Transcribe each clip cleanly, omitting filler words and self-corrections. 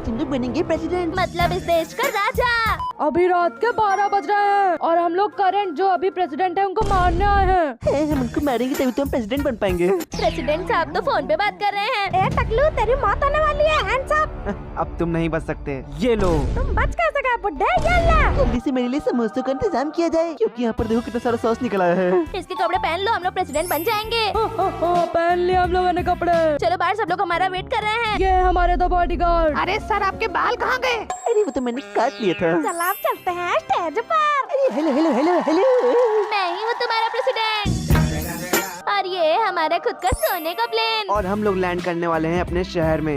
आज हम लोग बनेंगे प्रेसिडेंट, मतलब इस देश का राजा। अभी रात के 12 बज रहे हैं और हम लोग करंट जो अभी प्रेसिडेंट है उनको मारने आए हैं। हम उनको मारेंगे तभी तो हम प्रेसिडेंट बन पाएंगे। प्रेसिडेंट साहब तो फोन पे बात कर रहे हैं। ए टकलू, तेरी मौत होने वाली है। Hands up. अब तुम नहीं बच सकते, ये लो। तुम बच कैसे गए बुड्ढे? ये ले। जल्दी से मेरे लिए समोसों का इंतजाम किया जाए, क्योंकि यहाँ पर देखो कितना सारा सॉस निकला है। इसके कपड़े पहन लो, हम लोग प्रेसिडेंट बन जाएंगे। पहन लिया हम लोगों ने कपड़े। चलो बाहर, सब लोग हमारा वेट कर रहे हैं। ये हमारे दो बॉडीगार्ड। अरे सर, आपके बाल कहाँ गए? अरे वो तो मैंने काट लिया था। चलो आप चलते हैं स्टेज पर। अरे हेलो हेलो हेलो हेलो। मैं ही हूँ तुम्हारा प्रेसिडेंट और ये हमारा खुद का सोने का प्लेन। और हम लोग लैंड करने वाले हैं अपने शहर में।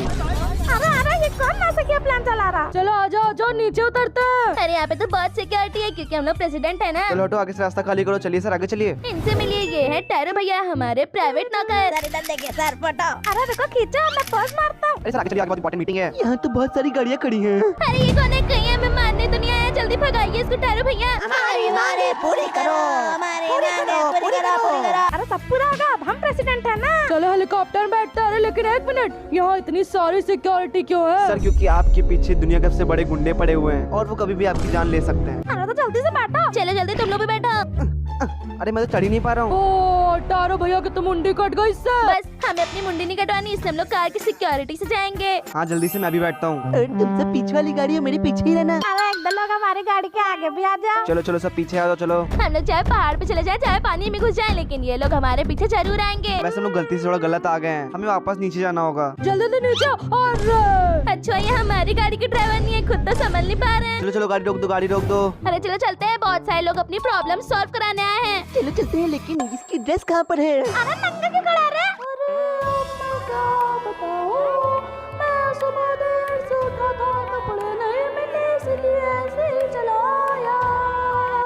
अरे ये कौन नासकिया प्लान चला रहा? चलो आ जाओ नीचे उतरते हैं। अरे यहाँ पे तो बहुत सिक्योरिटी है क्योंकि हम लोग प्रेसिडेंट है ना। चलो हटो, आगे से रास्ता खाली करो। चलिए सर, आगे चलिए। इनसे मिलिए, ये है टैरो भैया, हमारे प्राइवेट नौकर। Sir photo. अरे देखो, खींचो, मैं पोज मारता हूँ। अरे सर आगे चलिए, आगे बहुत इंपॉर्टेंट मीटिंग है। यहाँ तो बहुत सारी गाड़ियाँ खड़ी हैं। अरे ये कौन है? कहीं हमें मारने तो नहीं आया? जल्दी भगाइए इसको टैरो भैया। हमारे पूरी करो, पूरी करो। अरे सब पूरा होगा, अब हम प्रेसिडेंट है ना। चलो हेलीकॉप्टर में बैठते हैं। लेकिन एक मिनट, यहाँ इतनी सारी सिक्योरिटी क्यों है? सर क्योंकि आपके पीछे दुनिया के सबसे बड़े गुंडे पड़े हुए हैं और वो कभी भी आपकी जान ले सकते हैं। अरे तो जल्दी से बैठो। चलो जल्दी, तुम लोग भी बैठो। अरे मैं तो चढ़ ही नहीं पा रहा हूँ। ओ टारो भैया की तो मुंडी कट गई इससे। बस हमें अपनी मुंडी नहीं कटवानी, इसलिए हम लोग कार की सिक्योरिटी से जाएंगे। हाँ जल्दी से, मैं भी बैठता हूँ। और तुम सब पीछे वाली गाड़ी मेरे पीछे ही रहना। अरे एक दो लोग हमारी गाड़ी के आगे भी आ जाओ। चलो चलो सब पीछे आ जाओ। चलो हम लोग चाहे पहाड़ पे चले जाए, चाहे पानी में घुस जाए, लेकिन ये लोग हमारे पीछे जरूर आएंगे। वैसे हम लोग गलती से थोड़ा गलत आ गए हैं, हमें वापस नीचे जाना होगा। जल्दी नीचे। और अच्छा, ये हमारी गाड़ी के ड्राइवर नहीं है, खुद तो संभल नहीं पा रहे हैं। चलो चलो गाड़ी रोक दो, गाड़ी रोक दो। अरे चलो चलते हैं, बहुत सारे लोग अपनी प्रॉब्लम सॉल्व कराने आए हैं। चलो चलते हैं, लेकिन इसकी ड्रेस कहाँ पर है? अरे नंगा क्यों खड़ा रहे?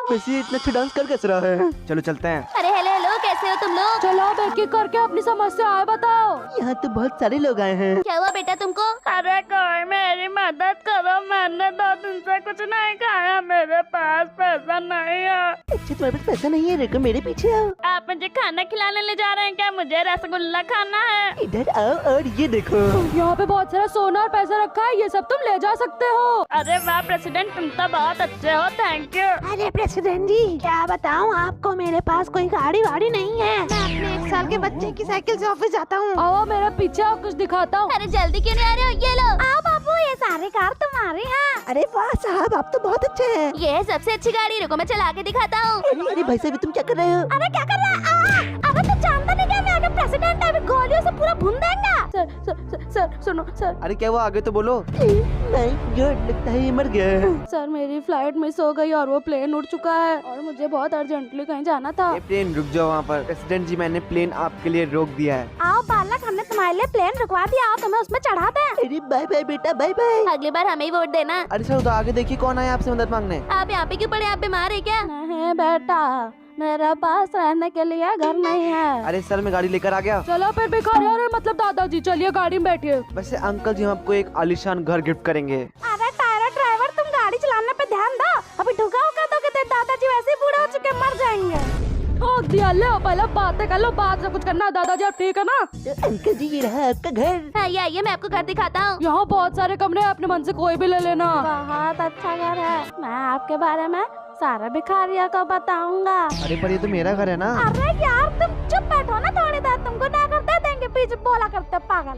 वैसे ये इतना अच्छा डांस कर कैसे रहा है? चलो चलते हैं। अरे हेलो हेलो, कैसे हो तुम लोग? चलो एक एक करके अपनी समस्या आए बताओ। यहाँ तो बहुत सारे लोग आए हैं। क्या हुआ बेटा तुमको? अरे कोई मेरी मदद करो, मैंने 2 दिन से कुछ नहीं खाया, मेरे पास पैसा नहीं है। अच्छा तुम्हारे पास पैसा नहीं है? रुको मेरे पीछे आओ। आप मुझे खाना खिलाने ले जा रहे हैं क्या? मुझे रसगुल्ला खाना है। इधर आओ और ये देखो। यहाँ पे बहुत सारा सोना और पैसा रखा है, ये सब तुम ले जा सकते हो। अरे वाह प्रेसिडेंट, तुम तो बहुत अच्छे हो, थैंक यू। अरे प्रेसिडेंट जी, क्या बताऊँ आपको, मेरे पास कोई गाड़ी वाड़ी नहीं है। मैं अपने 1 साल के बच्चे की साइकिल से ऑफिस जाता हूँ। आओ मेरे पीछे आओ, कुछ दिखाता हूँ। अरे जल्दी क्यों नहीं आ रहे हो? ये लो। आओ बाबू, ये सारी कार तुम्हारी है। अरे वाह साहब, आप तो बहुत अच्छे हैं। ये है सबसे अच्छी गाड़ी, रुको मैं चला के दिखाता हूँ। अरे भाई साहब, तुम क्या कर रहे हो? अरे क्या कर रहा है? अरे तो जानता नहीं क्या मैं आगे प्रेसिडेंट है, अभी गोलियों से पूरा भून देंगे। सर सुनो सर। अरे क्या हुआ, आगे तो बोलो। नहीं गॉड, लगता है ये मर गया है। सर मेरी फ्लाइट मिस हो गई और वो प्लेन उड़ चुका है और मुझे बहुत अर्जेंटली कहीं जाना था। ये प्लेन रुक जाओ वहाँ पर। प्रेसिडेंट जी, मैंने प्लेन आपके लिए रोक दिया है। आओ बालक, हमने तुम्हारे लिए प्लेन रुकवा दिया, आओ तुम्हें उसमें चढ़ा दें। अरे बाय बाय बेटा, बाय बाय। अगली बार हमें ही वोट देना। अरे सर उधर आगे देखिए, कौन आया आपसे मदद मांगने। आप यहाँ पे क्यों पड़े? आप बीमार है क्या? नहीं बेटा, मेरे पास रहने के लिए घर नहीं है। अरे सर मैं गाड़ी लेकर आ गया। चलो फिर भिखारी, अरे मतलब दादाजी, चलिए गाड़ी में बैठिए। वैसे अंकल जी हम आपको एक आलीशान घर गिफ्ट करेंगे। अरे टायरा ड्राइवर, तुम गाड़ी चलाने पे ध्यान दो, अभी ढुका होगा तो कहते दादाजी वैसे ही बूढ़े हो चुके, मर जाएंगे। ठोक दिया, ले पहले बातें कर लो, बाद में कुछ करना। दादाजी आप ठीक है ना? तो अंकल जी, ये रहा आपका घर। आइए आइए, मैं आपको घर दिखाता हूँ। यहाँ बहुत सारे कमरे हैं, अपने मन से कोई भी ले लेना। बहुत अच्छा घर है, मैं आपके बारे में सारे भिखारियों को बताऊंगा। अरे पर ये तो मेरा घर है ना। अरे यार तुम चुप बैठो ना थोड़ी देर, तुमको ना कर दे देंगे, बीच बोला करते पागल।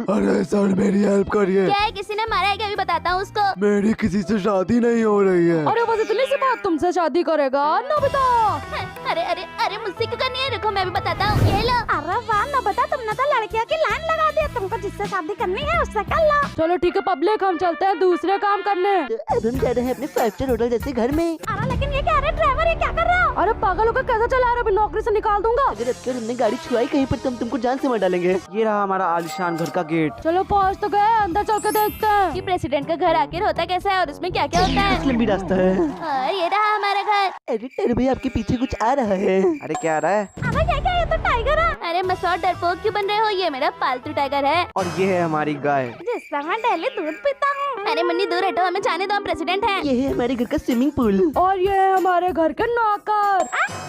अरे सर मेरी हेल्प करिए, क्या है, किसी ने मारा है क्या? अभी बताता हूँ उसको। मेरी किसी से शादी नहीं हो रही है। अरे बस इतनी सी बात, तुमसे शादी करेगा नोबिता? अरे अरे अरे, मुझसे क्यों करनी है? रुको मैं भी बताता हूँ, ये लो। अरे वाह नोबिता, तुमने तो लड़कियों की लाइन लगा दी, तुमको जिससे शादी करनी है उससे कर लो। चलो ठीक है पब्लिक, हम चलते हैं दूसरे काम करने। तो अब हम जा रहे हैं अपने 5 स्टार होटल जैसे घर में। अरे लेकिन ये क्या? अरे ड्राइवर, ये क्या कर रहा हो? अरे पागल होकर कैसे चला रहे हो? अभी नौकरी से निकाल दूंगा। अगर अब तक तुमने गाड़ी छुआई कहीं पर तो हम तुमको जान से मार डालेंगे। ये रहा हमारा आलीशान घर का गेट। चलो पहुँच तो गए, अंदर चल के देखते हैं। ये प्रेसिडेंट का घर आखिर होता कैसा है और उसमें क्या क्या होता है? लंबी रास्ता है। और ये रहा हमारा घर। अरे टेरू भैया, आपके पीछे कुछ आ रहा है। अरे क्या आ रहा है? अरे क्या क्या, ये तो टाइगर है। अरे मसौद, डरपोक क्यों बन रहे हो? ये मेरा पालतू टाइगर है और ये है हमारी गाय। जिससे मैं डेली दूध पीता हूँ। अरे मुन्नी दूर हटो, हमें जाने दो, हम प्रेसिडेंट हैं। ये है हमारे घर का स्विमिंग पूल। और ये है हमारे घर के नौकर।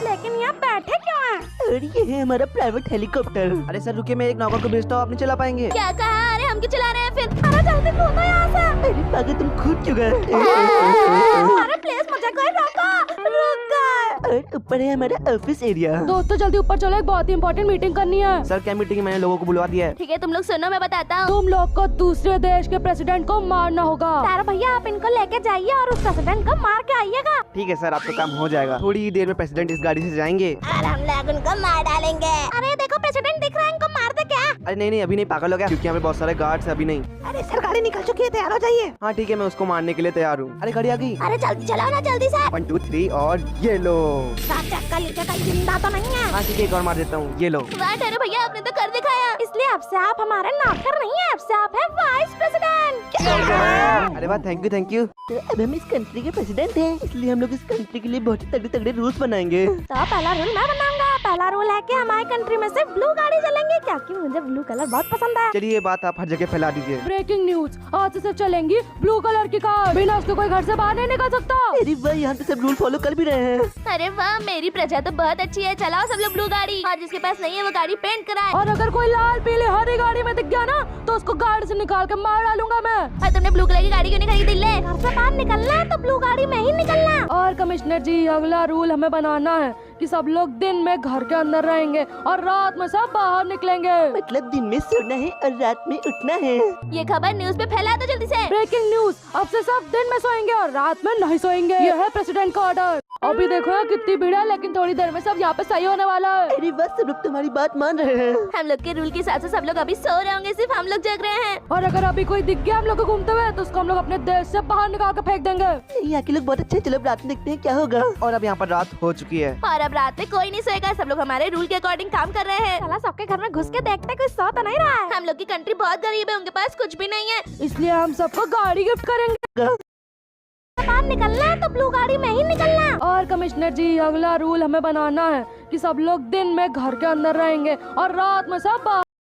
लेकिन यहाँ बैठे क्यों हैं? और ये है हमारा प्राइवेट हेलीकॉप्टर। अरे सर रुकिए, मैं एक नौकर को भेजता हूँ, आप नहीं चला पाएंगे। क्या कहा? अरे हम क्यों चला रहे हैं फिर? अरे जल्दी कूदो यार। अरे पागल, तुम खुद क्यों गए? अरे प्लीज मुझे कोई रोको, रुक गए। और ऊपर है हमारा ऑफिस एरिया। दोस्तों जल्दी ऊपर चलो, एक बहुत ही इंपॉर्टेंट मीटिंग करनी है। सर क्या मीटिंग, मैंने लोगों को बुलवा दिया है। ठीक है तुम लोग सुनो, मैं बताता हूँ। तुम लोग को दूसरे देश के प्रेसिडेंट को मारना होगा। तारा भैया आप इनको लेके जाइए और उस प्रेसिडेंट को मार के आइएगा। ठीक है सर, आपका काम हो जाएगा। थोड़ी ही देर में प्रेसिडेंट इस गाड़ी से जाएंगे। और हम लोग उनको मार डालेंगे। अरे देखो प्रेसिडेंट दिख रहा है, इनको मार दे क्या? अरे नहीं नहीं, अभी नहीं, पागल हो गया, क्योंकि यहाँ पे बहुत सारे गार्ड्स हैं, अभी नहीं। अरे सर गाड़ी निकल चुकी है, तैयार हो जाइए। हाँ ठीक है, मैं उसको मारने के लिए तैयार हूँ। अरे गाड़ी आ गई। अरे जल्दी चलाओ ना, जल्दी से। 1 2 3 और ये लो। साथ चक्कर लेके कहीं जिंदा तो नहीं है। हाँ ठीक है, एक और मार देता हूँ, ये लो। वाह तारा भैया आपने तो कर दिखाया। इसलिए अब से आप हमारे नौकर नहीं है, अब से आप है वाइस प्रेसिडेंट। अरे वाह, थैंक यू थैंक यू। तो अब हम इस कंट्री के प्रेसिडेंट हैं, इसलिए हम लोग इस कंट्री के लिए बहुत ही तगड़े तगड़े रूल्स बनाएंगे। तो पहला रूल मैं बनाऊंगा। पहला रूल है कि हमारी कंट्री में सिर्फ ब्लू गाड़ी चलेंगी, क्योंकि मुझे ब्लू कलर बहुत पसंद है। चलिए ये बात आप हर जगह फैला दीजिए। ब्रेकिंग न्यूज, आज से सिर्फ चलेंगी ब्लू कलर की कार, बिना उसके कोई घर से बाहर नहीं निकल सकता। अरे वाह, यहाँ तो सब रूल फॉलो कर भी रहे हैं। अरे वाह मेरी प्रजा तो बहुत अच्छी है, चलाओ सब लोग ब्लू गाड़ी। और जिसके पास नहीं है वो गाड़ी पेंट कराए। और अगर कोई लाल पीली हरी गाड़ी में दिख गया ना, तो उसको गाड़ी से निकाल के मार डालूंगा मैं। और तुमने ब्लू कलर की गाड़ी क्यों नहीं खरीदी? ले घर से बाहर निकलना है तो ब्लू गाड़ी में ही निकलना। और कमिश्नर जी, अगला रूल हमें बनाना है कि सब लोग दिन में घर के अंदर रहेंगे और रात में सब बाहर निकलेंगे। मतलब दिन में सोना है और रात में उठना है। ये खबर न्यूज पे फैला दो जल्दी से। ब्रेकिंग न्यूज, अब से सब दिन में सोएंगे और रात में नहीं सोएंगे। ये है प्रेसिडेंट का ऑर्डर। अभी देखो यार कितनी भीड़ है, लेकिन थोड़ी देर में सब यहाँ पे सही होने वाला है। अरे वाह, सब लोग तुम्हारी बात मान रहे हैं। हम लोग के रूल के हिसाब से सब लोग अभी सो रहे होंगे, सिर्फ हम लोग जग रहे हैं। और अगर अभी कोई दिख गया हम लोग को घूमते हुए, तो उसको हम लोग अपने देश से बाहर निकाल के फेंक देंगे। यहाँ के लोग बहुत अच्छे हैं, चलो अब रात में देखते हैं क्या होगा। और अब यहाँ पर रात हो चुकी है। और अब रात में कोई नहीं सोएगा, सब लोग हमारे रूल के अकॉर्डिंग काम कर रहे हैं। साला सबके घर में घुस के देखते कोई सो तो नहीं रहा है। हम लोग की कंट्री बहुत गरीब है, उनके पास कुछ भी नहीं है। इसलिए हम सबको गाड़ी गिफ्ट करेंगे। बाहर निकलना है तो ब्लू गाड़ी में ही निकलना। और कमिश्नर जी, अगला रूल हमें बनाना है कि सब लोग दिन में घर के अंदर रहेंगे और रात में सब बाहर